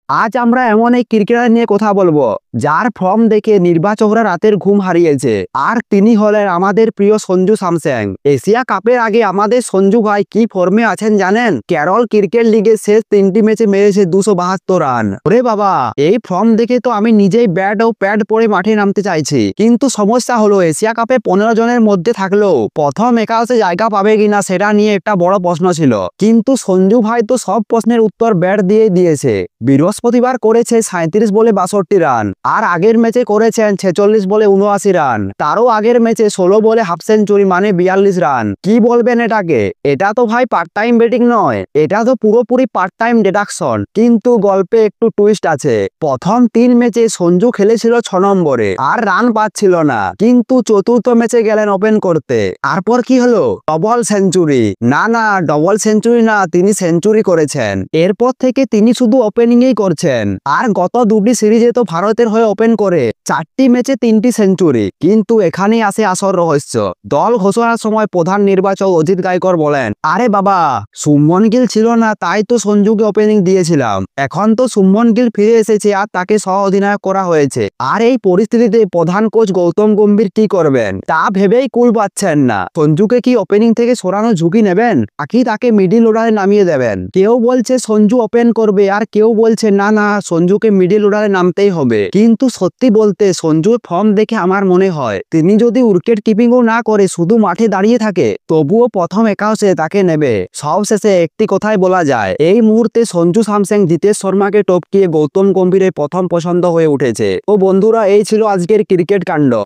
আজ আমরা এমন এক ক্রিকেটার নিয়ে কথা বলবো যার ফর্ম দেখে নির্বাচকরা রাতের ঘুম হারিয়েছে, আর তিনি হলেন আমাদের প্রিয় সঞ্জু স্যামসন। এশিয়া কাপের আগে আমাদের সঞ্জু ভাই কি ফর্মে আছেন জানেন? কেরল ক্রিকেট লিগের শেষ 3টি ম্যাচে মেরেছে 272 রান। ওরে বাবা, এই ফর্ম দেখে তো আমি নিজেই ব্যাট ও প্যাড পরে মাঠে নামতে চাইছি। কিন্তু সমস্যা হলো এশিয়া কাপে 15 জনের মধ্যে থাকলেও প্রথম 11 জায়গা পাবে কিনা সেটা নিয়ে একটা বড় প্রশ্ন ছিল। কিন্তু সঞ্জু ভাই তো সব প্রশ্নের উত্তর ব্যাট দিয়ে দিয়েছে। বৃহস্পতিবার করেছে 37 বলে 62 রান, আর আগের ম্যাচে করেছেন 46 বলে 79 রান। তারও আগের ম্যাচে 16 বলে হাফ সেঞ্চুরি মানে 42 রান। কি বলবেন এটাকে? এটা তো ভাই পার্ট টাইম ব্যাটিং নয়, এটা তো পুরোপুরি পার্ট টাইম ডিডাকশন। কিন্তু গল্পে একটু টুইস্ট আছে। প্রথম 3 ম্যাচে সঞ্জু খেলেছিল 6 নম্বরে আর রান পাচ্ছিল না, কিন্তু চতুর্থ ম্যাচে গেলেন ওপেন করতে। তারপর কি হলো? Double century. না, ডবল সেঞ্চুরি না, তিনি সেঞ্চুরি করেছেন। এরপর থেকে তিনি শুধু ওপেনিংই করছেন। আর গত 2টি সিরিজে তো ভারতের হয়ে ওপেন করে 4টি ম্যাচে 3টি সেঞ্চুরি। কিন্তু এখানেই আসে আসল রহস্য। দল ঘোষণার সময় প্রধান নির্বাচক অজিত গায়কর বলেন, আরে বাবা, শুভমন গিল ছিল না, তাই তো সঞ্জুকে ওপেনিং দিয়েছিলাম। এখন তো শুভমন গিল ফিরে এসেছে আর তাকে সহ অধিনায়ক করা হয়েছে। আর এই পরিস্থিতিতে প্রধান কোচ গৌতম গম্ভীর কি করবেন তা ভেবেই কুল পাচ্ছেন না। সঞ্জুকে কি ওপেনিং থেকে সরানো ঝুঁকি নেবেন, নাকি তাকে মিডিল অর্ডারে নামিয়ে দেবেন? কেউ বলছে সঞ্জু ওপেন করবে, আর কেউ বলছে না সঞ্জুকে মিডিল অর্ডারে নামতেই হবে। কিন্তু সত্যি বলতে সঞ্জুর ফর্ম দেখে আমার মনে হয় তিনি যদি উইকেট কিপিংও না করে শুধু মাঠে দাঁড়িয়ে থাকে তবুও প্রথম 11 তাকে নেবে। সবশেষে একটি কথাই বলা যায়, এই মুহূর্তে সঞ্জু স্যামসন জিতেশ শর্মাকে টপকিয়ে গৌতম গম্ভীরের প্রথম পছন্দ হয়ে উঠেছে। ও বন্ধুরা, এই ছিল আজকের ক্রিকেট কাণ্ড।